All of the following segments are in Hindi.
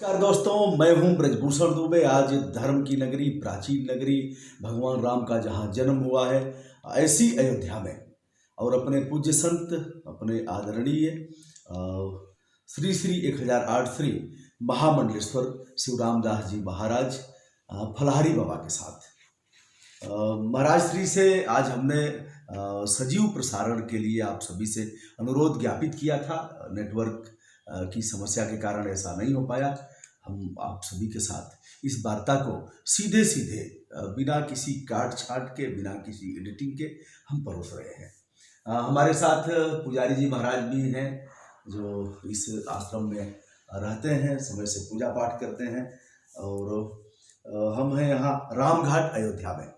नमस्कार दोस्तों, मैं हूं ब्रजभूषण दुबे। आज धर्म की नगरी, प्राचीन नगरी, भगवान राम का जहां जन्म हुआ है, ऐसी अयोध्या में और अपने पूज्य संत, अपने आदरणीय श्री श्री 1008 श्री महामंडलेश्वर शिवरामदास जी महाराज फलाहारी बाबा के साथ महाराज श्री से आज हमने सजीव प्रसारण के लिए आप सभी से अनुरोध ज्ञापित किया था। नेटवर्क की समस्या के कारण ऐसा नहीं हो पाया। हम आप सभी के साथ इस वार्ता को सीधे सीधे बिना किसी काट छाट के, बिना किसी एडिटिंग के हम परोस रहे हैं। हमारे साथ पुजारी जी महाराज भी हैं जो इस आश्रम में रहते हैं, समय से पूजा पाठ करते हैं और हम हैं यहाँ रामघाट अयोध्या में।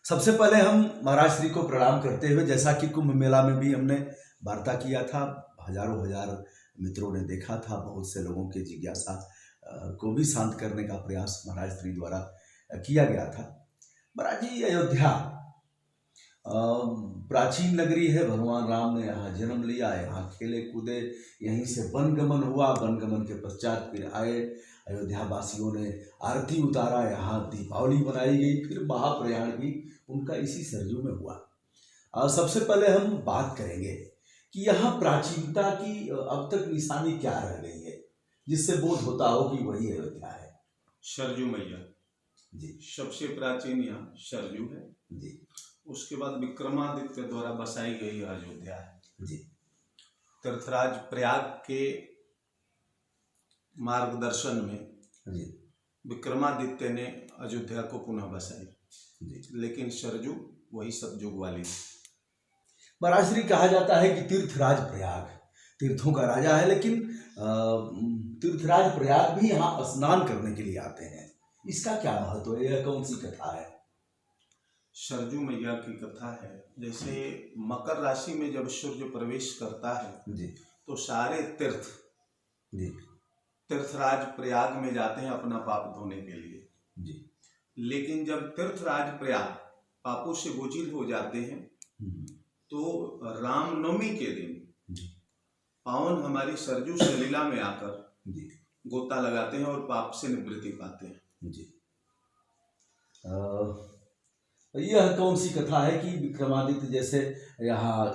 सबसे पहले हम महाराज श्री को प्रणाम करते हुए, जैसा कि कुंभ मेला में भी हमने वार्ता किया था, हजारों हजार मित्रों ने देखा था, बहुत से लोगों के जिज्ञासा को भी शांत करने का प्रयास महाराज श्री द्वारा किया गया था। महाराज जी, अयोध्या प्राचीन नगरी है। भगवान राम ने यहाँ जन्म लिया, यहाँ खेले कूदे, यहीं से वनगमन हुआ। वनगमन के पश्चात फिर आए, अयोध्या वासियों ने आरती उतारा, यहाँ दीपावली मनाई गई, फिर महाप्रयाण भी उनका इसी सरजू में हुआ। सबसे पहले हम बात करेंगे कि यहाँ प्राचीनता की अब तक निशानी क्या रह गई है जिससे बोध होता हो कि वही अयोध्या है। सरजू मैया जी, सबसे प्राचीन यहाँ सरजू है जी। उसके बाद विक्रमादित्य द्वारा बसाई गई अयोध्या है जी। तीर्थराज प्रयाग के मार्गदर्शन में जी। विक्रमादित्य ने अयोध्या को पुनः बसाई जी। लेकिन सरजू वही सतयुग वाली। महाराज श्री कहा जाता है कि तीर्थराज प्रयाग तीर्थों का राजा है, लेकिन तीर्थराज प्रयाग भी यहाँ स्नान करने के लिए आते हैं। इसका क्या महत्व है? यह कौन सी कथा है? सरजू मैया की कथा है, जैसे मकर राशि में जब सूर्य प्रवेश करता है जी, तो सारे तीर्थ जी, तीर्थराज प्रयाग में जाते हैं अपना पाप धोने के लिए। जी। लेकिन जब तीर्थराज प्रयाग पापों से बोझिल हो जाते हैं तो रामनवमी के दिन पावन हमारी सरजू सलीला में आकर गोता लगाते हैं और पाप से निवृत्ति पाते हैं। जी। यह कौन सी कथा है कि विक्रमादित्य जैसे यहाँ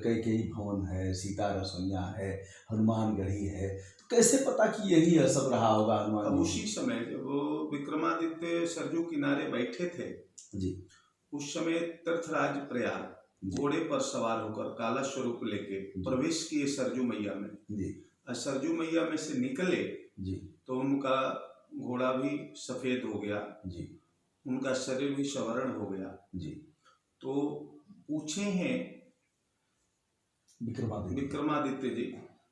कई भवन है, सीता रसोइया है, हनुमानगढ़ी है, तो कैसे पता कि यही सब रहा होगा हनुमान? अब उसी समय जब वो विक्रमादित्य सरजू किनारे बैठे थे जी, उस समय तीर्थराज प्रयाग घोड़े पर सवार होकर काला स्वरूप लेके प्रवेश किए सरजू मैया में जी। सरजू मैया में से निकले जी, तो उनका घोड़ा भी सफेद हो गया जी, उनका शरीर भी स्वर्ण हो गया जी। तो पूछे हैं विक्रमादित्य जी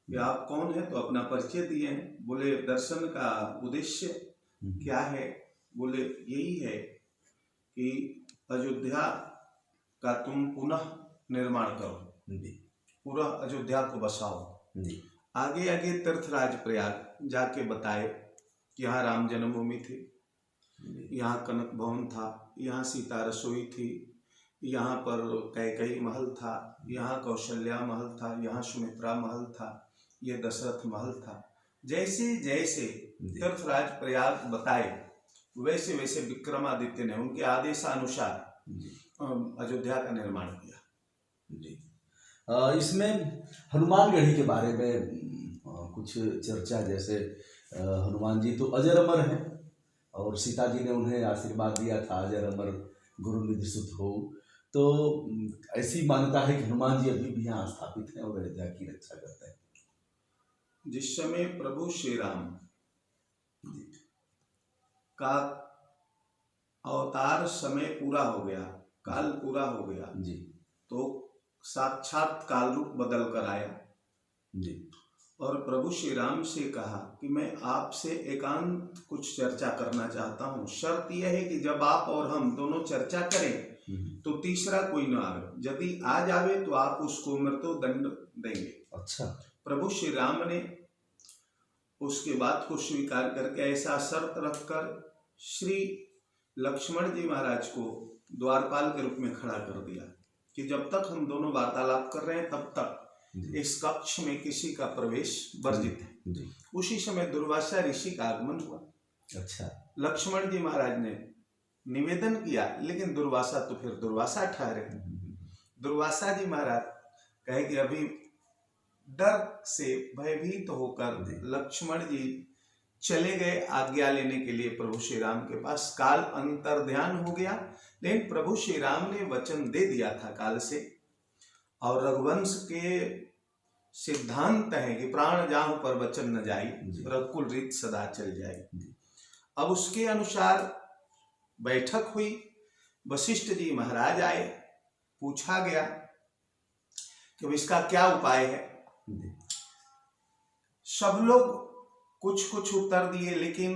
कि आप कौन है? तो अपना परिचय दिए हैं। बोले दर्शन का उद्देश्य क्या है? बोले यही है कि अयोध्या का तुम पुनः निर्माण करो, पूरा अयोध्या को बसाओ। आगे आगे तीर्थराज प्रयाग जाके बताए कि यहाँ राम जन्मभूमि थी, यहाँ कनक भवन था, यहाँ सीता रसोई थी, यहाँ पर कैकेयी महल था, यहाँ कौशल्या महल था, यहाँ सुमित्रा महल था, ये दशरथ महल था। जैसे जैसे तीर्थराज प्रयाग बताए वैसे वैसे विक्रमादित्य ने उनके आदेशानुसार अयोध्या का निर्माण किया। जी। इसमें हनुमानगढ़ी के बारे में कुछ चर्चा, जैसे हनुमान जी तो अजर अमर हैं और सीता जी ने उन्हें आशीर्वाद दिया था अजर अमर गुरु निधि सुत हो, तो ऐसी मान्यता है कि हनुमान जी अभी भी यहाँ स्थापित हैं और अयोध्या की रक्षा करते हैं। जिस समय प्रभु श्री राम का अवतार समय पूरा हो गया, काल पूरा हो गया जी, तो साक्षात काल रूप बदल कर आया जी, और प्रभु श्री राम से कहा कि मैं आपसे एकांत कुछ चर्चा करना चाहता हूँ। शर्त यह है कि जब आप और हम दोनों चर्चा करें तो तीसरा कोई न आवे, यदि आ जावे तो आप उसको मृत्यु दंड देंगे। अच्छा। प्रभु श्री राम ने उसके बात को स्वीकार करके ऐसा शर्त रखकर श्री लक्ष्मण जी महाराज को द्वारपाल के रूप में खड़ा कर दिया कि जब तक हम दोनों वार्तालाप कर रहे हैं तब तक इस कक्ष में किसी का प्रवेश वर्जित है। जी। उसी समय दुर्वासा ऋषि का आगमन हुआ। अच्छा। लक्ष्मण जी महाराज ने निवेदन किया, लेकिन दुर्वासा तो फिर दुर्वासा ठहरे। दुर्वासा जी महाराज कहे कि अभी डर से भयभीत होकर लक्ष्मण जी चले गए आज्ञा लेने के लिए प्रभु श्री राम के पास। काल अंतर्ध्यान हो गया, लेकिन प्रभु श्री राम ने वचन दे दिया था काल से, और रघुवंश के सिद्धांत है कि प्राण जाहु पर वचन न जाई, रघुकुल रीत सदा चल जाए। अब उसके अनुसार बैठक हुई, वशिष्ठ जी महाराज आए, पूछा गया कि इसका क्या उपाय है। सब लोग कुछ कुछ उत्तर दिए, लेकिन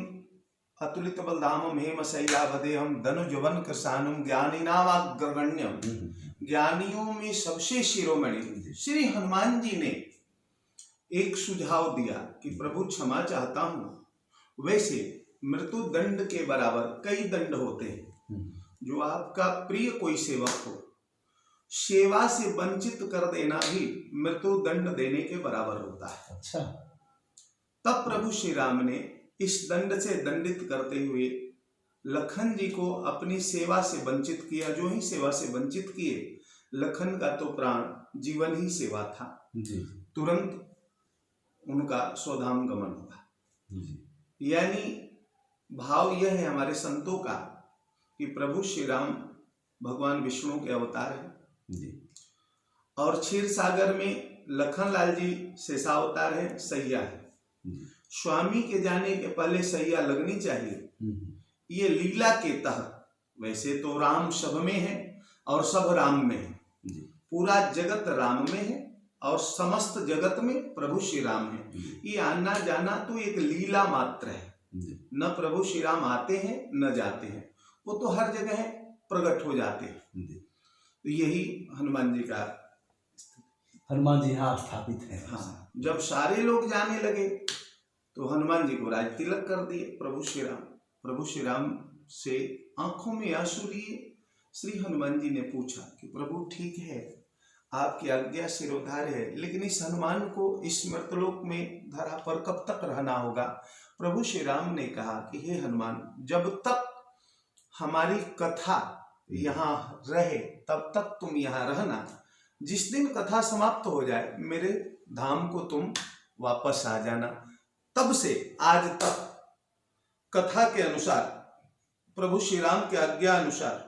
अतुलित बलधामम हेम शैलाभदेहम धनुजवन कृशानुम ज्ञानीनाम अग्रगण्यम, ज्ञानियों में सबसे शिरोमणि श्री हनुमान जी ने एक सुझाव दिया कि प्रभु क्षमा चाहता हूं, वैसे मृत्यु दंड के बराबर कई दंड होते हैं। जो आपका प्रिय कोई सेवक हो, सेवा से वंचित कर देना भी मृत्यु दंड देने के बराबर होता है। अच्छा। तब प्रभु श्री राम ने इस दंड से दंडित करते हुए लखन जी को अपनी सेवा से वंचित किया। जो ही सेवा से वंचित किए, लखन का तो प्राण जीवन ही सेवा था, तुरंत उनका स्वधाम गमन हुआ। यानी भाव यह है हमारे संतों का कि प्रभु श्री राम भगवान विष्णु के अवतार हैं, और क्षीर सागर में लखन लाल जी शेषावतार है, सैया है। स्वामी के जाने के पहले सैया लगनी चाहिए। ये लीला के तहत, वैसे तो राम सब में है और सब राम में है, पूरा जगत राम में है और समस्त जगत में प्रभु श्री राम है। ये आना जाना तो एक लीला मात्र है, न प्रभु श्री राम आते हैं न जाते हैं, वो तो हर जगह प्रकट हो जाते हैं। तो यही हनुमान जी का, हनुमान जी यहाँ स्थापित है। हाँ, जब सारे लोग जाने लगे तो हनुमान जी को राज तिलक कर दिए प्रभु श्री राम। प्रभु श्री राम से आंखों में आंसू लिए श्री हनुमान जी ने पूछा कि प्रभु ठीक है, आपकी आज्ञा सिरोधार्य है, लेकिन इस हनुमान को इस मृतलोक में धरा पर कब तक रहना होगा। प्रभु श्री राम ने कहा कि हे हनुमान, जब तक हमारी कथा यहाँ रहे तब तक तुम यहाँ रहना। जिस दिन कथा समाप्त हो जाए, मेरे धाम को तुम वापस आ जाना। तब से आज तक कथा के अनुसार, प्रभु श्री राम के आज्ञा अनुसार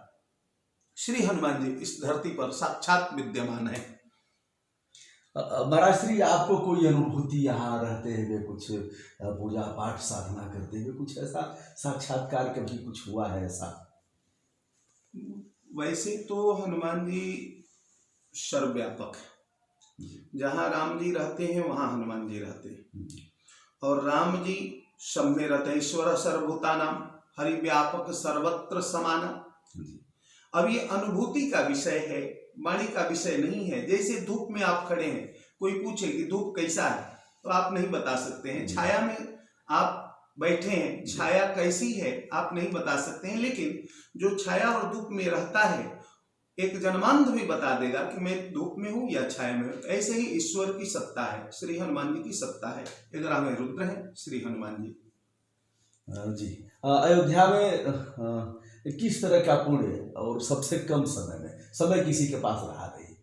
श्री हनुमान जी इस धरती पर साक्षात विद्यमान है। महाराज श्री, आपको कोई अनुभूति यहाँ रहते हुए, कुछ पूजा पाठ साधना करते हुए, कुछ ऐसा साक्षात्कार कभी कुछ हुआ है ऐसा? वैसे तो हनुमान जी सर्वव्यापक है, जहाँ राम जी रहते हैं वहाँ हनुमान जी रहते हैं, और राम जी सब में रहते हैं। ईश्वर सर्वभूतानां हरि व्यापक सर्वत्र समाना। अब ये अनुभूति का विषय है, वाणी का विषय नहीं है। जैसे धूप में आप खड़े हैं, कोई पूछे कि धूप कैसा है तो आप नहीं बता सकते हैं। छाया में आप बैठे हैं, छाया कैसी है आप नहीं बता सकते हैं, लेकिन जो छाया और धूप में रहता है, एक जन्मांध भी बता देगा कि मैं धूप में हूँ या छाया में हूँ। ऐसे ही ईश्वर की सत्ता है, श्री हनुमान जी की सत्ता है। 11वें रुद्र है श्री हनुमान जी। जी, अयोध्या में किस तरह का पुण्य और सबसे कम समय में, समय किसी के पास रहा नहीं,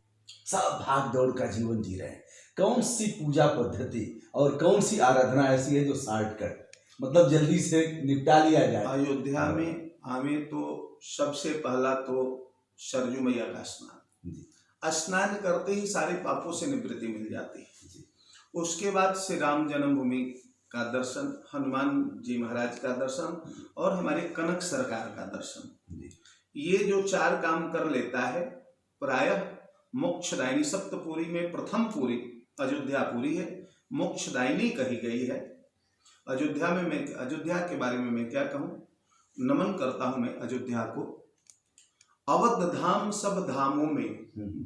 सब भाग दौड़ का जीवन जी रहे हैं, कौन सी पूजा पद्धति और कौन सी आराधना ऐसी है जो शॉर्टकट, मतलब जल्दी से निपटा लिया जाए? अयोध्या में हमें तो सबसे पहला तो सरजू मैया का स्नान, स्नान करते ही सारे पापों से निवृत्ति मिल जाती है। उसके बाद श्री राम जन्मभूमि का दर्शन, हनुमान जी महाराज का दर्शन और हमारे कनक सरकार का दर्शन। ये जो 4 काम कर लेता है, प्रायः मोक्षदायिनी सप्तपुरी में प्रथम पुरी अयोध्या पुरी है, मोक्षदायिनी कही गई है। अयोध्या के बारे में मैं क्या कहूँ, नमन करता हूँ मैं अयोध्या को। अवध धाम सब धामों में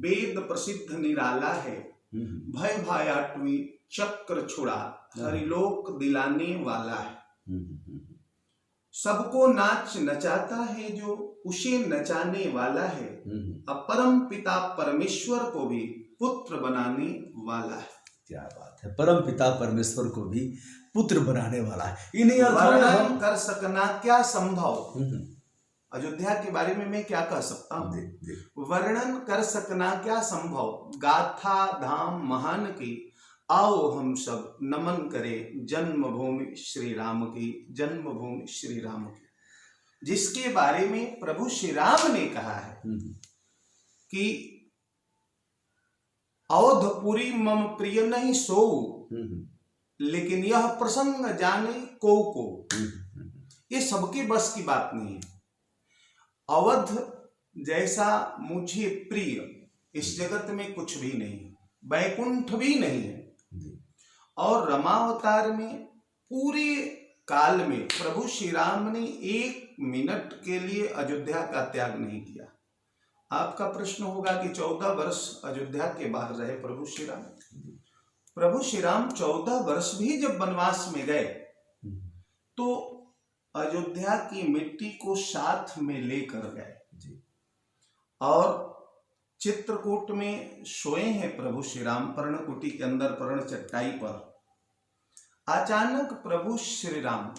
वेद प्रसिद्ध निराला है, भय भायाटवी चक्र छुड़ा हरिलोक दिलाने वाला है। सबको नाच नचाता है जो उसे नचाने वाला है, अब परम पिता परमेश्वर को भी पुत्र बनाने वाला है। क्या बात है, परम पिता परमेश्वर को भी पुत्र बनाने वाला है। इन्हीं अर्थों में वर्णन हम कर सकना क्या संभव, अयोध्या के बारे में मैं क्या कह सकता हूँ, वर्णन कर सकना क्या संभव, गाथा धाम महान की, आओ हम सब नमन करें जन्मभूमि श्री राम की, जन्मभूमि श्री राम की, जिसके बारे में प्रभु श्री राम ने कहा है कि अवधपुरी मम प्रिय नहीं सो, लेकिन यह प्रसंग जाने को। ये सबके बस की बात नहीं है। अवध जैसा मुझे प्रिय इस जगत में कुछ भी नहीं है, वैकुंठ भी नहीं है। और रमावतार में पूरे काल में प्रभु श्री राम ने 1 मिनट के लिए अयोध्या का त्याग नहीं किया। आपका प्रश्न होगा कि 14 वर्ष अयोध्या के बाहर रहे प्रभु श्री राम। प्रभु श्री राम 14 वर्ष भी जब वनवास में गए तो अयोध्या की मिट्टी को साथ में लेकर गए और चित्रकूट में सोए हैं प्रभु श्री राम, पर्णकुटी के अंदर पर्ण चट्टाई पर। अचानक प्रभु श्री राम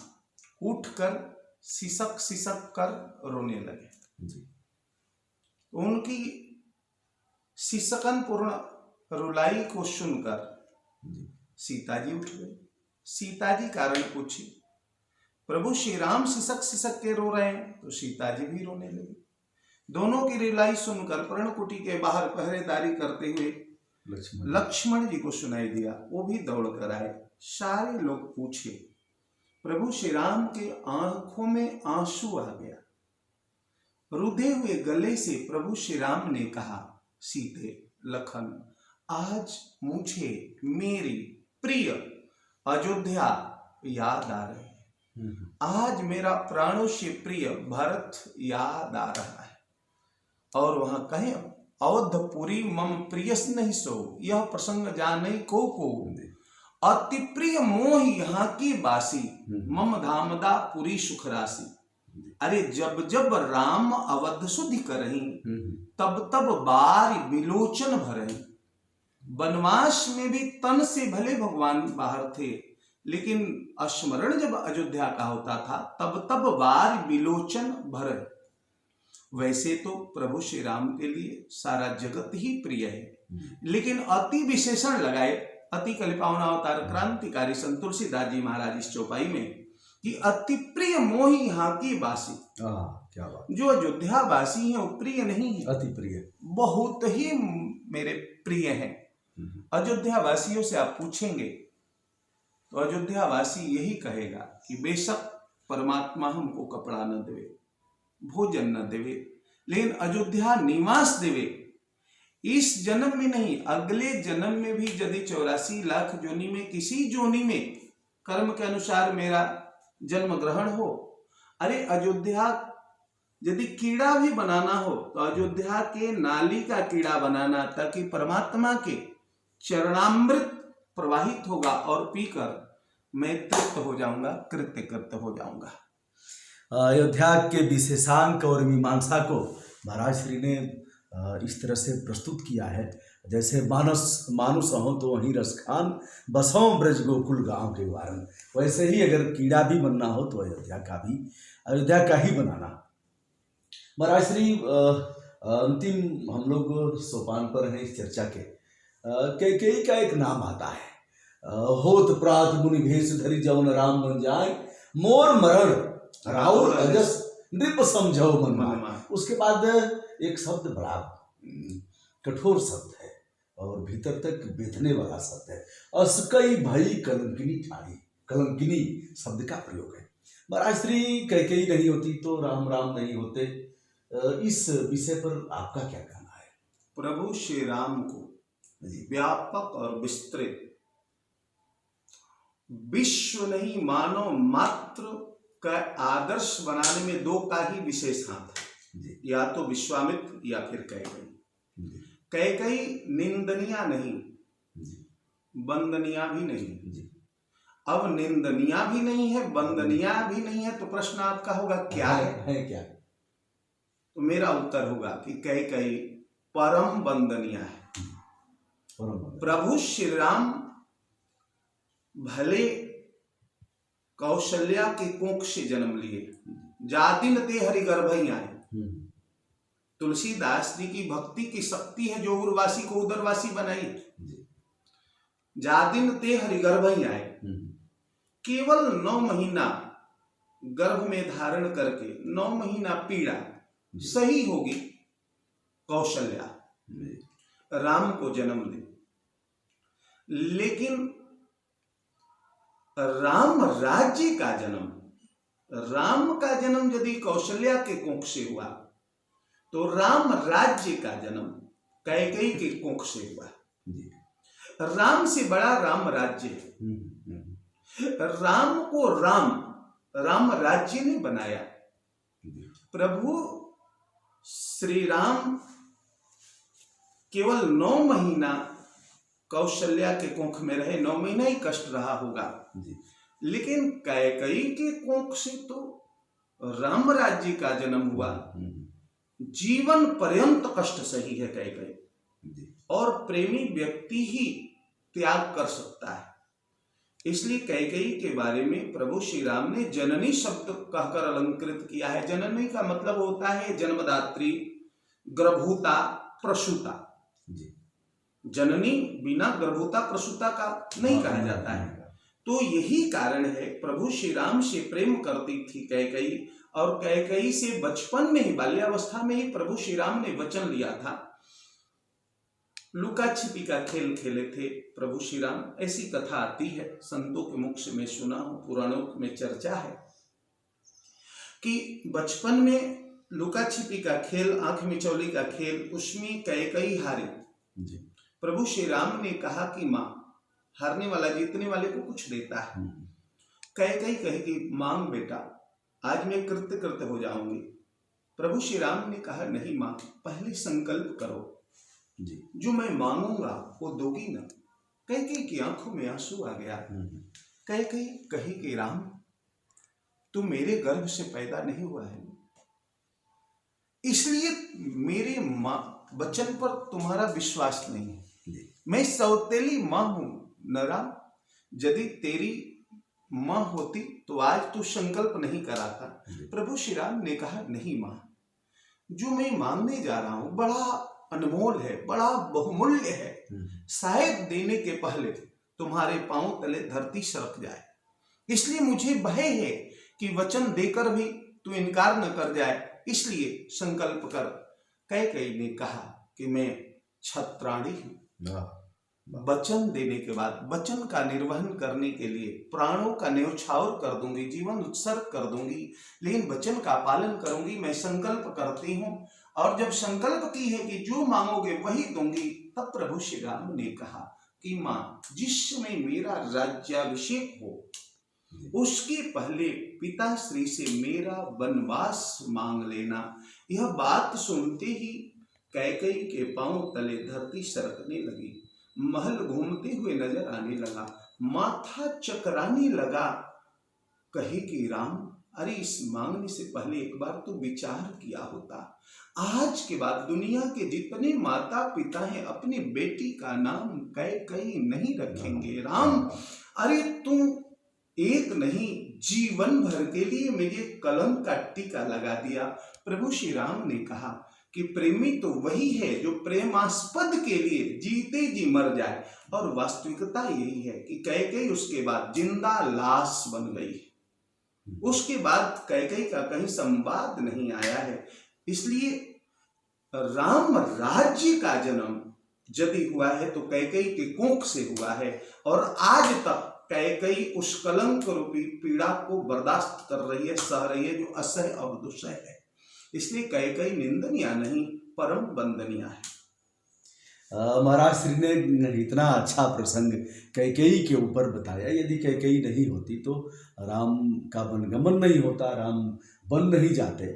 उठकर सिसक सिसक कर रोने लगे। उनकी सिसकन पूर्ण रुलाई को सुनकर सीता जी उठ गई। सीता जी कारण पूछी। प्रभु श्री राम सिसक सिसक के रो रहे हैं तो सीता जी भी रोने लगी। दोनों की रुलाई सुनकर पर्णकुटी के बाहर पहरेदारी करते हुए लक्ष्मण जी को सुनाई दिया, वो भी दौड़ कर आए। सारे लोग पूछे, प्रभु श्री राम के आंखों में आंसू आ गया। रुधे हुए गले से प्रभु श्री राम ने कहा, सीते लखन, आज मुझे मेरी प्रिय अयोध्या याद आ रही है। आज मेरा प्राणों से प्रिय भरत याद आ रहा है। और वहां कहे, अवधपुरी मम प्रियस नहीं सो, यह प्रसंग जाने को अति प्रिय मोह यहाँ की बासी, मम धामदा पुरी सुख राशि। अरे जब जब राम अवध सुधि करही, तब तब बार विलोचन भरही। वनवास में भी तन से भले भगवान बाहर थे, लेकिन स्मरण जब अयोध्या का होता था तब तब बार विलोचन भरे। वैसे तो प्रभु श्री राम के लिए सारा जगत ही प्रिय है, लेकिन अति विशेषण लगाए अति कलिपावना अवतार क्रांतिकारी संत तुलसीदास जी महाराज इस चौपाई में कि अति प्रिय मोही यहाँ की बासी। क्या बात। जो अयोध्या वासी है वो प्रिय नहीं है, अति प्रिय, बहुत ही मेरे प्रिय हैं। अयोध्या वासियों से आप पूछेंगे तो अयोध्या वासी यही कहेगा कि बेशक परमात्मा हमको कपड़ा न देवे, भोजन न देवे, लेकिन अयोध्या निवास देवे। इस जन्म में नहीं, अगले जन्म में भी यदि 84 लाख जोनी में किसी जोनी में कर्म के अनुसार मेरा जन्म ग्रहण हो, अरे अयोध्या यदि कीड़ा भी बनाना हो तो अयोध्या के नाली का कीड़ा बनाना, ताकि परमात्मा के चरणामृत प्रवाहित होगा और पीकर मैं तृप्त हो जाऊंगा, कृत्यकृत हो जाऊंगा। अयोध्या के विशेषांक और मीमांसा को महाराज श्री ने इस तरह से प्रस्तुत किया है, जैसे मानुस हो तो वहीं रस खान, बसों ब्रज गोकुल गांव के वारन। वैसे ही अगर कीड़ा भी बनना हो तो अयोध्या का ही बनाना। महाराज श्री अंतिम हम लोग सोपान पर हैं इस चर्चा के। कैकेयी का एक नाम आता है, होत प्रात मुनि भेष धरि जौन राम बन जाए, मोर मरण राउर अजस नृप समझो मन माय। उसके बाद एक शब्द बड़ा कठोर शब्द है और भीतर तक बेधने वाला शब्द है, अस्कई भई कलंकिनी ठाड़ी। कलंकिनी शब्द का प्रयोग है। महाराज श्री कैकेयी नहीं होती तो राम राम नहीं होते। इस विषय पर आपका क्या कहना है? प्रभु श्री राम को व्यापक और विस्तृत विश्व नहीं मानव मात्र का आदर्श बनाने में दो का ही विशेष हाथ है, या तो विश्वामित्र या फिर कैकेयी। कैकेयी निंदनीय नहीं, वंदनीय भी नहीं। अब निंदनीय भी नहीं है, वंदनीय भी नहीं है, तो प्रश्न आपका होगा क्या है क्या? तो मेरा उत्तर होगा कि कैकेयी परम वंदनीय है। प्रभु श्री राम भले कौशल्या के कोख से जन्म लिए, जातिन ते हरि गर्भई आए। तुलसीदास जी की भक्ति की शक्ति है जो उर्वासी को उदरवासी बनाई। जातिन ते हरि गर्भई आए, केवल 9 महीना गर्भ में धारण करके 9 महीना पीड़ा सही होगी, कौशल्या राम को जन्म दे। लेकिन राम राज्य का जन्म, राम का जन्म यदि कौशल्या के कोख से हुआ तो राम राज्य का जन्म कैकेयी के कोख से हुआ। राम से बड़ा राम राज्य है। राम को राम राज्य ने बनाया। प्रभु श्री राम केवल 9 महीना कौशल्या के कोख में रहे। 9 महीना ही कष्ट रहा होगा, लेकिन कैकेयी के कोख से तो राम राज्य का जन्म हुआ। जीवन पर्यंत कष्ट सही है कैकेयी, और प्रेमी व्यक्ति ही त्याग कर सकता है। इसलिए कैकेयी के बारे में प्रभु श्री राम ने जननी शब्द कहकर अलंकृत किया है। जननी का मतलब होता है जन्मदात्री, गर्भूता, प्रसूता। जननी बिना गर्भूता प्रसूता का नहीं कहा जाता है। तो यही कारण है प्रभु श्री राम से प्रेम करती थी कैकेयी, और कैकेयी से बचपन में ही, बाल्यावस्था में ही प्रभु श्री राम ने वचन लिया था। लुका छिपी का खेल खेले थे प्रभु श्री राम। ऐसी कथा आती है, संतों के मुख से मैं सुना हूं, पुराणों में चर्चा है कि बचपन में लुका छिपी का खेल, आंख मिचौली का खेल, उसमें कैकेयी हारी। प्रभु श्री राम ने कहा कि मां, हारने वाला जीतने वाले को कुछ देता है। कैकेयी कहेगी मांग बेटा, आज मैं कृत्य हो जाऊंगी। प्रभु श्री राम ने कहा नहीं मां, पहले संकल्प करो, जो मैं मांगूंगा वो दोगी ना। कैकेयी की आंखों में आंसू आ गया। कैकेयी कही कि राम, तू मेरे गर्भ से पैदा नहीं हुआ है, इसलिए मेरे वचन पर तुम्हारा विश्वास नहीं है। मैं सौतेली मां हूं न राम। यदि तेरी मां होती तो आज तू संकल्प नहीं करा था। प्रभु श्री राम ने कहा नहीं मां, जो मैं मांगने जा रहा हूं बड़ा अनमोल है, बड़ा बहुमूल्य है। शायद देने के पहले तुम्हारे पांव तले धरती सरक जाए, इसलिए मुझे भय है कि वचन देकर भी तू इनकार न कर जाए, इसलिए संकल्प कर। कैकेयी ने कहा कि मैं छत्राणी हूं। वचन देने के बाद वचन का निर्वहन करने के लिए प्राणों का न्यौछावर कर दूंगी, जीवन उत्सर्ग कर दूंगी, लेकिन वचन का पालन करूंगी। मैं संकल्प करती हूं, और जब संकल्प की है कि जो मांगोगे वही दूंगी, तब प्रभु श्री राम ने कहा कि मां, जिस समय मेरा राज्याभिषेक हो उसके पहले पिताश्री से मेरा वनवास मांग लेना। यह बात सुनते ही कैकेयी के पांव तले धरती सरकने लगी, महल घूमते हुए नजर आने लगा, माथा चकराने लगा। कहे कि राम, अरे इस मांगने से पहले एक बार तो विचार किया होता। आज के बाद दुनिया के जितने माता पिता हैं अपनी बेटी का नाम कैकेयी नहीं रखेंगे। राम, अरे तू एक नहीं जीवन भर के लिए मेरे कलंक का टीका लगा दिया। प्रभु श्री राम ने कहा कि प्रेमी तो वही है जो प्रेमास्पद के लिए जीते जी मर जाए, और वास्तविकता यही है कि कैकेयी उसके बाद जिंदा लाश बन गई। उसके बाद कैकेयी का कहीं संवाद नहीं आया है। इसलिए राम राज्य का जन्म यदि हुआ है तो कैकेयी के कोख से हुआ है, और आज तक कैकेयी उस कलंक रूपी पीड़ा को बर्दाश्त कर रही है, सह रही है, जो असह्य और दुस्सह है। इसलिए कैकेयी निंदनीय नहीं, परम वंदनीय है। महाराज श्री ने इतना अच्छा प्रसंग कैकेयी के ऊपर बताया। यदि कैकेयी नहीं होती तो राम का वनगमन नहीं होता, राम वन नहीं जाते,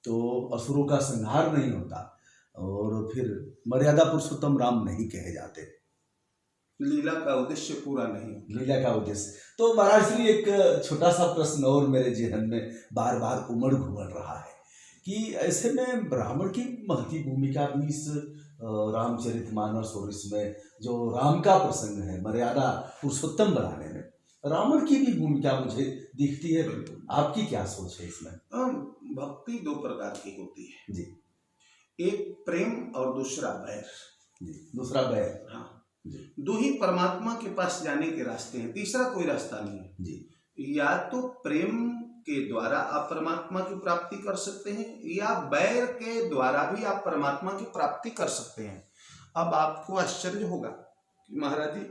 तो असुरों का संहार नहीं होता, और फिर मर्यादा पुरुषोत्तम राम नहीं कहे जाते, लीला का उद्देश्य पूरा नहीं, लीला का उद्देश्य। तो महाराज श्री एक छोटा सा प्रश्न और मेरे जहन में बार बार उमड़ घुमड़ रहा है कि ऐसे में ब्राह्मण की महती भूमिका भी इस रामचरितमानस और इसमें जो राम का प्रसंग है मर्यादा पुरुषोत्तम बनाने में, रावण की भी भूमिका मुझे दिखती है, आपकी क्या सोच है इसमें? भक्ति दो प्रकार की होती है जी एक प्रेम और दूसरा बैर। जी, दूसरा बैर। हाँ जी दो ही परमात्मा के पास जाने के रास्ते हैं, तीसरा कोई रास्ता नहीं है। जी या तो प्रेम के द्वारा आप परमात्मा की प्राप्ति कर सकते हैं या बैर के द्वारा भी आप परमात्मा की प्राप्ति कर सकते हैं। अब आपको आश्चर्य होगा कि महाराज जी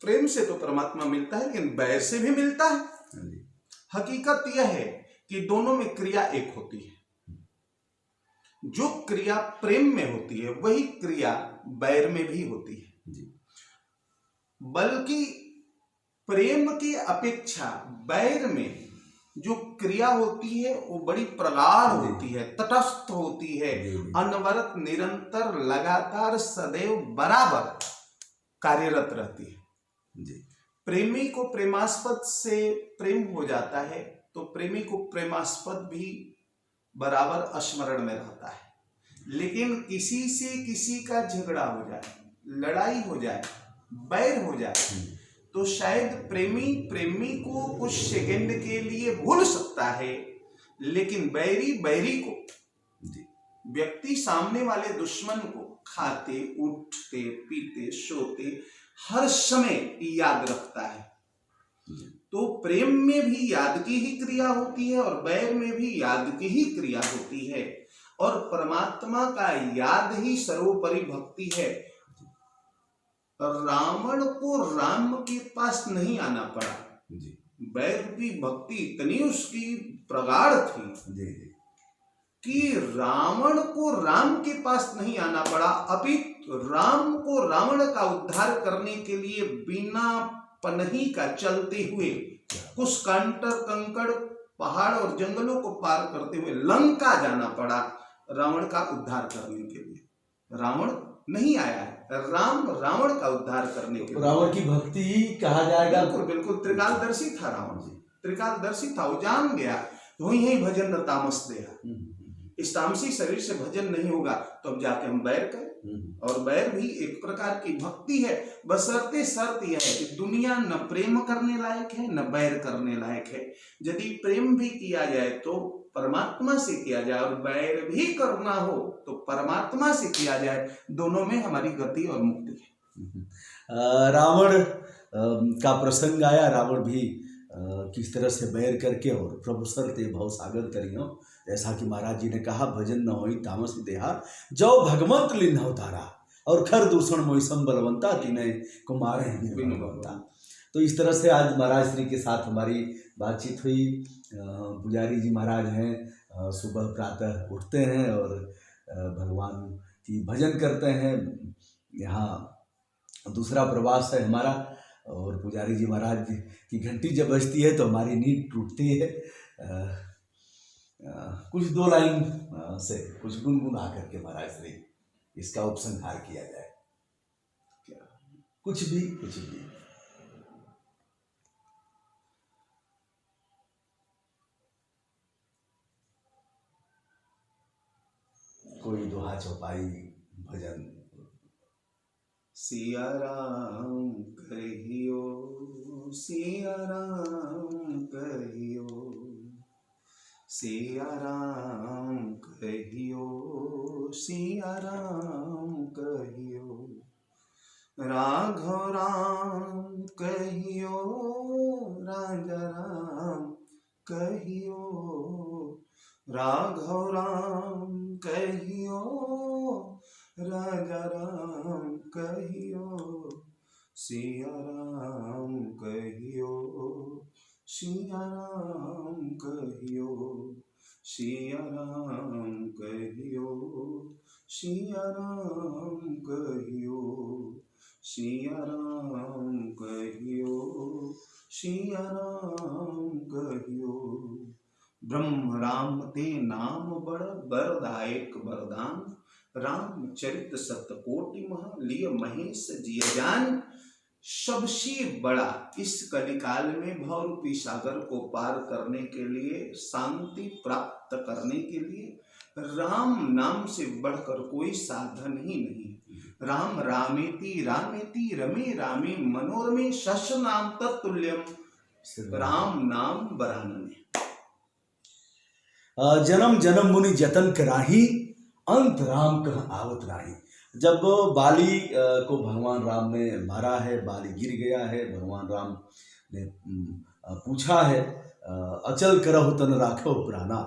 प्रेम से तो परमात्मा मिलता है लेकिन बैर से भी मिलता है। जी हकीकत यह है कि दोनों में क्रिया एक होती है। जो क्रिया प्रेम में होती है वही क्रिया बैर में भी होती है। जी बल्कि प्रेम की अपेक्षा बैर में जो क्रिया होती है वो बड़ी प्रगाढ़ होती है, तटस्थ होती है, अनवरत निरंतर लगातार सदैव बराबर कार्यरत रहती है। जी प्रेमी को प्रेमास्पद से प्रेम हो जाता है तो प्रेमी को प्रेमास्पद भी बराबर स्मरण में रहता है। लेकिन किसी से किसी का झगड़ा हो जाए, लड़ाई हो जाए, बैर हो जाए तो शायद प्रेमी प्रेमी को कुछ सेकंड के लिए भूल सकता है, लेकिन बैरी बैरी को, व्यक्ति सामने वाले दुश्मन को खाते उठते पीते सोते हर समय याद रखता है। तो प्रेम में भी याद की ही क्रिया होती है और बैर में भी याद की ही क्रिया होती है और परमात्मा का याद ही सर्वोपरि भक्ति है। रावण को राम के पास नहीं आना पड़ा, बैर की भक्ति इतनी उसकी प्रगाढ़ थी कि रावण को राम के पास नहीं आना पड़ा, अपितु राम को रावण का उद्धार करने के लिए बिना पनही का चलते हुए कुछ कांटर कंकड़ पहाड़ और जंगलों को पार करते हुए लंका जाना पड़ा रावण का उद्धार करने के लिए। रावण नहीं आया है, राम रावण का उद्धार करने के लिए। रावण की भक्ति कहा जाएगा। बिल्कुल बिल्कुल, त्रिकालदर्शी था रावण जी, त्रिकालदर्शी था, वो जान गया वही भजन न तामस देहा। इस तामसी शरीर से भजन नहीं होगा तो अब जाके हम बैर करें, और बैर भी एक प्रकार की भक्ति है, बशर्ते शर्त यह है कि दुनिया न प्रेम करने लायक है न बैर करने लायक है। यदि प्रेम भी किया जाए तो परमात्मा से किया जाए और बैर भी करना हो तो परमात्मा से किया जाए, दोनों में हमारी गति और मुक्ति है। रावण का प्रसंग आया, रावण भी किस तरह से बैर करके और प्रभु सरते भव सागर तरियो, जैसा कि महाराज जी ने कहा भजन न होई तामस देहा, जो भगवंत लिन्ह अवतारा और खर दूषण मोइसम बलवंता तिने कुमार बलवंता। तो इस तरह से आज महाराज श्री के साथ हमारी बातचीत हुई। पुजारी जी महाराज हैं, सुबह प्रातः उठते हैं और भगवान की भजन करते हैं। यहाँ दूसरा प्रवास है हमारा और पुजारी जी महाराज की घंटी जब बजती है तो हमारी नींद टूटती है। कुछ दो लाइन से कुछ गुनगुना करके महाराज श्री इसका उपसंहार किया जाए, क्या कुछ भी कोई दोहा चौपाई भजन। सिया राम कहियो, सिया राम कहियो, सिया राम कहियो, सिया राम कहियो, राघव राम कहियो, राजा राम कहियो, राघव राम कहियो, राजा राम कहियो, सिया राम कहियो, सिया राम कहियो, सिया राम कहियो, सिया राम कहियो, सिया राम कहियो, सिया राम कहियो। ब्रह्म राम ते नाम बड़ बरदायक वरदान, रामचरित सतकोटि मह लिय महेश जिय जान। सबसे बड़ा इस कलिकाल में भवरूपी सागर को पार करने के लिए, शांति प्राप्त करने के लिए राम नाम से बढ़कर कोई साधन ही नहीं। राम रामेति रामेति रमे रामे मनोरमे शश नाम तत्तुल्यम राम नाम बरानने। जन्म जन्म मुनि जतन कराही, अंत राम कह आवत राही। जब बाली को भगवान राम ने मारा है, बाली गिर गया है, भगवान राम ने पूछा है अचल करहु तन राखो प्राणा,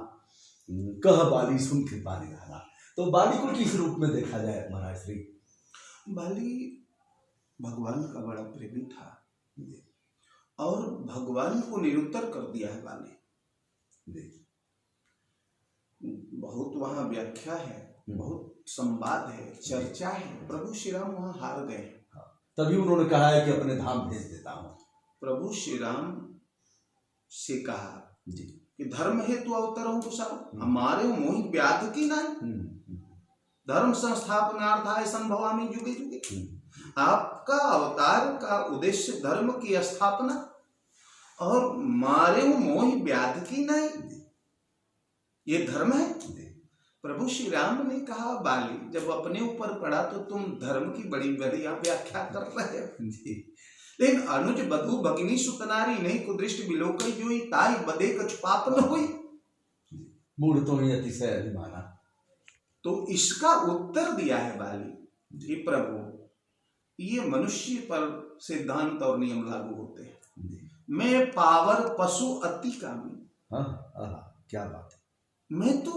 कह बाली सुन कृपा निधाना। तो बाली को किस रूप में देखा जाए महाराज श्री? बाली भगवान का बड़ा प्रेमी था और भगवान को निरुत्तर कर दिया है बाली। बहुत वहां व्याख्या है, बहुत संवाद है, चर्चा है। प्रभु श्री राम वहां हार गए। तभी उन्होंने कहा है कि अपने धाम भेज देता हूं। प्रभु श्री राम से कहा जी कि धर्म हेतु अवतरहु कुशल, हमारे मोहि व्याध की नहीं, धर्म संस्थापनार्थाय संभवामि जुगे जुगे। आपका अवतार का उद्देश्य धर्म की स्थापना और मारे मोहि व्याध की नहीं, ये धर्म है। प्रभु श्री राम ने कहा बाली जब अपने ऊपर पड़ा तो तुम धर्म की बड़ी बढ़िया व्याख्या कर रहे हो, लेकिन अनुज बधु भगिनी सुतनारी नहीं कुदृष्ट बिलोक जोई, ताई बदे कछु पाप न हुई, मूढ़ तो ही अतिशय अभिमाना। तो इसका उत्तर दिया है बाली कि प्रभु ये मनुष्य पर सिद्धांत और नियम लागू होते हैं। मैं पावर पशु अति कामी। क्या बात है, मैं तो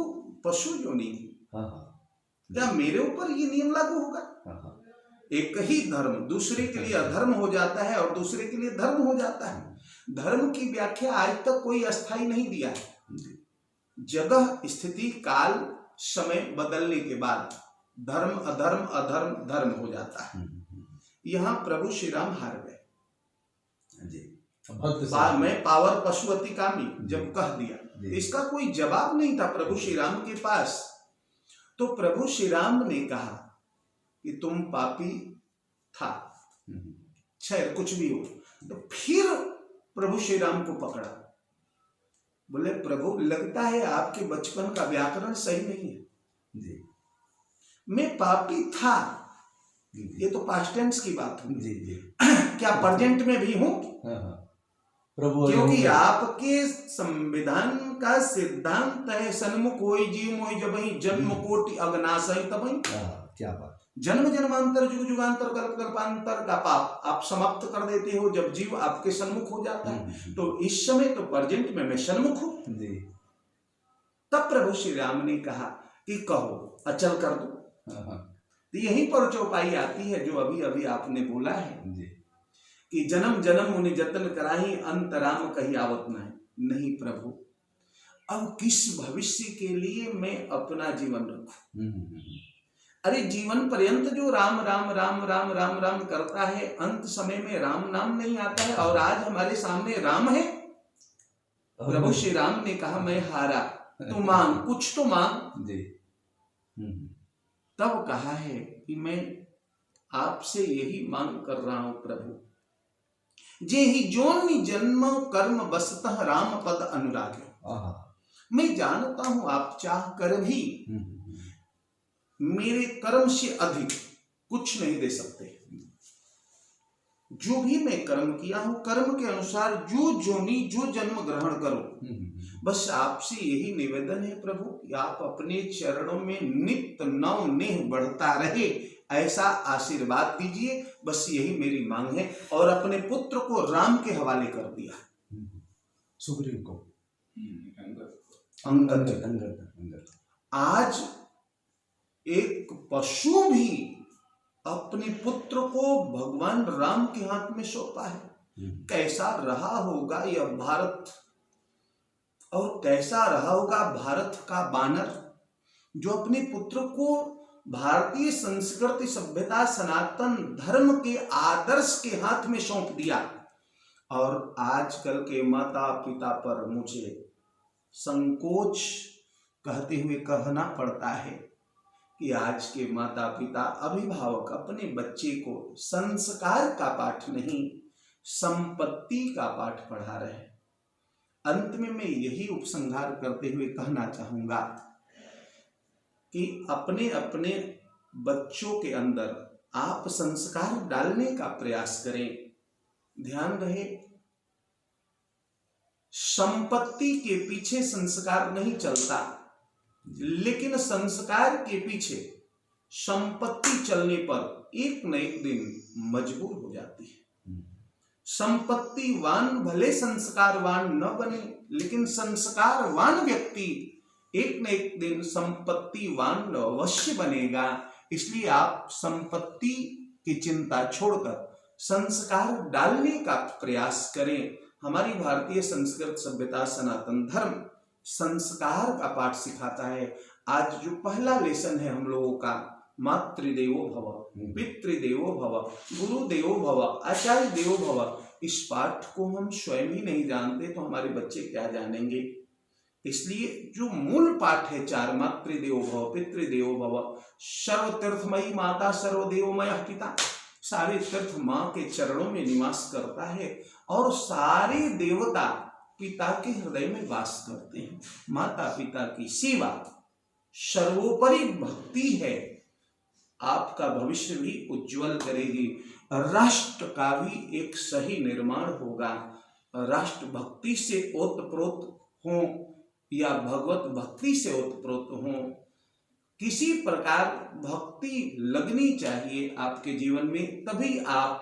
पशु जो नहीं, क्या मेरे ऊपर ये नियम लागू होगा? एक ही धर्म दूसरे के लिए अधर्म हो जाता है और दूसरे के लिए धर्म हो जाता है। धर्म की व्याख्या आज तक कोई अस्थाई नहीं दिया है। जगह स्थिति काल समय बदलने के बाद धर्म अधर्म अधर्म धर्म हो जाता है। यहाँ प्रभु श्री राम हार गए। मैं पावर पशु अति कामी जब कह दिया, इसका कोई जवाब नहीं था प्रभु श्री राम के पास। तो प्रभु श्री राम ने कहा कि तुम पापी था, खैर कुछ भी हो। तो फिर प्रभु श्री राम को पकड़ा, बोले प्रभु लगता है आपके बचपन का व्याकरण सही नहीं है जी। मैं पापी था, ये तो पास्ट टेंस की बात है जी जी। क्या प्रेजेंट में भी हूं? प्रभु, क्योंकि आपके संविधान का सिद्धांत है सन्मुख होई जीव मोहि जबहि जन्म कोटि अगनासहि तबहि। क्या बात, जन्म जन्मांतर जुग जुगांतर कल्प कल्पांतर का पाप आप समाप्त कर देते हो जब जीव आपके सन्मुख हो जाता है। तो इस समय तो प्रेजेंट में मैं सन्मुख हूं। तब प्रभु श्री राम ने कहा कि कहो अचल कर दो। तो यहीं पर चौपाई आती है जो अभी अभी आपने बोला है कि जन्म जन्म मुनि जतन कराही, अंत राम कही आवत नहीं प्रभु, अब किस भविष्य के लिए मैं अपना जीवन रखूं? अरे जीवन पर्यंत जो राम राम राम राम राम राम करता है, अंत समय में राम नाम नहीं आता है। और आज हमारे सामने राम है। प्रभु श्री राम ने कहा मैं हारा, तू मांग, कुछ तो मांग जी। तब कहा है कि मैं आपसे यही मांग कर रहा हूं प्रभु, जे ही जोनि जन्म कर्म बसतः राम पद अनुराग। मैं जानता हूं आप चाह कर भी मेरे कर्म से अधिक कुछ नहीं दे सकते। जो भी मैं कर्म किया हूं, कर्म के अनुसार जो जोनी जो जन्म ग्रहण करो। बस आपसे यही निवेदन है प्रभु कि आप अपने चरणों में नित्य नव नेह बढ़ता रहे, ऐसा आशीर्वाद दीजिए। बस यही मेरी मांग है। और अपने पुत्र को राम के हवाले कर दिया, सुग्रीव को, अंगद। आज एक पशु भी अपने पुत्र को भगवान राम के हाथ में सौंपा है। कैसा रहा होगा यह भारत, और कैसा रहा होगा भारत का बानर जो अपने पुत्र को भारतीय संस्कृति सभ्यता सनातन धर्म के आदर्श के हाथ में सौंप दिया। और आजकल के माता पिता पर मुझे संकोच कहते हुए कहना पड़ता है कि आज के माता पिता अभिभावक अपने बच्चे को संस्कार का पाठ नहीं, संपत्ति का पाठ पढ़ा रहे हैं। अंत में मैं यही उपसंहार करते हुए कहना चाहूंगा कि अपने अपने बच्चों के अंदर आप संस्कार डालने का प्रयास करें। ध्यान रहे, संपत्ति के पीछे संस्कार नहीं चलता, लेकिन संस्कार के पीछे संपत्ति चलने पर एक न एक दिन मजबूर हो जाती है। संपत्तिवान भले संस्कारवान न बने, लेकिन संस्कारवान व्यक्ति एक न एक दिन संपत्तिवान अवश्य बनेगा। इसलिए आप संपत्ति की चिंता छोड़कर संस्कार डालने का प्रयास करें। हमारी भारतीय संस्कृत सभ्यता सनातन धर्म संस्कार का पाठ सिखाता है। आज जो पहला लेसन है हम लोगों का, मातृदेवो भव, पितृदेवो भव, गुरुदेवो भव, आचार्य देवो भव, इस पाठ को हम स्वयं ही नहीं जानते तो हमारे बच्चे क्या जानेंगे। इसलिए जो मूल पाठ है 4, मातृदेवो भव, पितृदेवो भव, सर्वतीर्थमयी माता, सर्वदेवमय पिता, सारे तीर्थ माँ के चरणों में निवास करता है और सारे देवता पिता के हृदय में वास करते हैं। माता पिता की सेवा सर्वोपरि भक्ति है, आपका भविष्य भी उज्जवल करेगी। राष्ट्र का भी एक सही निर्माण होगा। राष्ट्र भक्ति से ओतप्रोत हो या भगवत भक्ति से ओतप्रोत हो, किसी प्रकार भक्ति लगनी चाहिए आपके जीवन में, तभी आप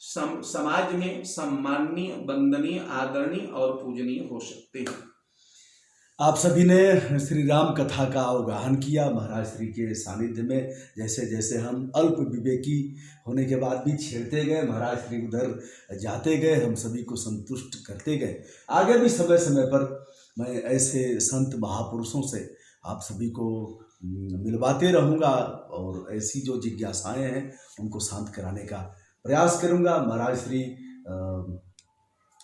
समाज में सम्माननीय, वंदनीय, आदरणीय और पूजनीय हो सकते हैं। आप सभी ने श्री राम कथा का अवगाहन किया महाराज श्री के सानिध्य में। जैसे जैसे हम अल्प विवेकी होने के बाद भी छेड़ते गए, महाराज श्री उधर जाते गए, हम सभी को संतुष्ट करते गए। आगे भी समय समय पर मैं ऐसे संत महापुरुषों से आप सभी को मिलवाते रहूँगा और ऐसी जो जिज्ञासाएं हैं उनको शांत कराने का प्रयास करूँगा। महाराज श्री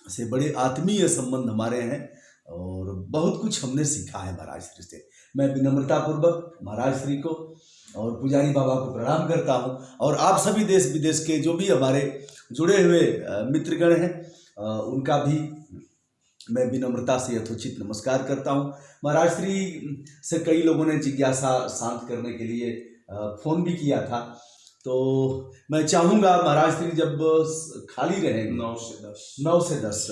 से बड़े आत्मीय संबंध हमारे हैं और बहुत कुछ हमने सीखा है महाराज श्री से। मैं विनम्रतापूर्वक महाराज श्री को और पुजारी बाबा को प्रणाम करता हूं और आप सभी देश विदेश के जो भी हमारे जुड़े हुए मित्रगण हैं उनका भी मैं विनम्रता से यथोचित नमस्कार करता हूं। महाराज श्री से कई लोगों ने जिज्ञासा शांत करने के लिए फ़ोन भी किया था, तो मैं चाहूँगा महाराज श्री जब खाली रहेंगे 9 से 10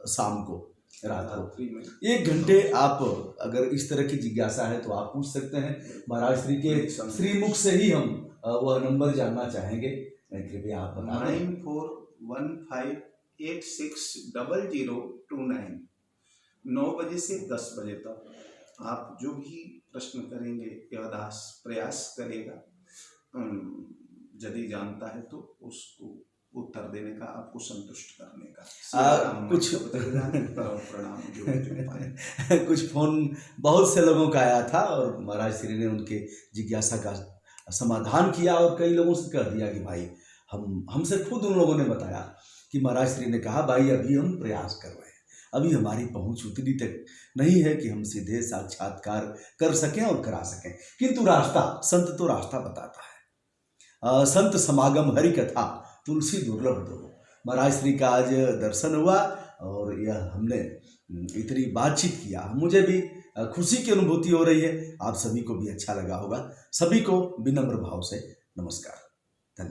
शाम को रात्रि में 1 घंटे आप अगर इस तरह की जिज्ञासा है तो आप पूछ सकते हैं। महाराज श्री के श्रीमुख से ही हम वह नंबर जानना चाहेंगे, कृपया आप बता दें। 9415860029 9 बजे से 10 बजे तक आप जो भी प्रश्न करेंगे यदास प्रयास करेगा, यदि जानता है तो उसको उत्तर देने का, आपको संतुष्ट करने का। कुछ प्रणाम जो पाए। कुछ फोन बहुत से लोगों का आया था और महाराज श्री ने उनके जिज्ञासा का समाधान किया और कई लोगों से कह दिया कि भाई हमसे खुद उन लोगों ने बताया कि महाराज श्री ने कहा भाई अभी हम प्रयास कर रहे हैं, अभी हमारी पहुंच उतनी तक नहीं है कि हम सीधे साक्षात्कार कर सकें और करा सकें, किंतु रास्ता, संत तो रास्ता बताता है। संत समागम हरि कथा तुलसी दुर्लभ दो। महाराज श्री का आज दर्शन हुआ और यह हमने इतनी बातचीत किया, मुझे भी खुशी की अनुभूति हो रही है, आप सभी को भी अच्छा लगा होगा। सभी को विनम्र भाव से नमस्कार।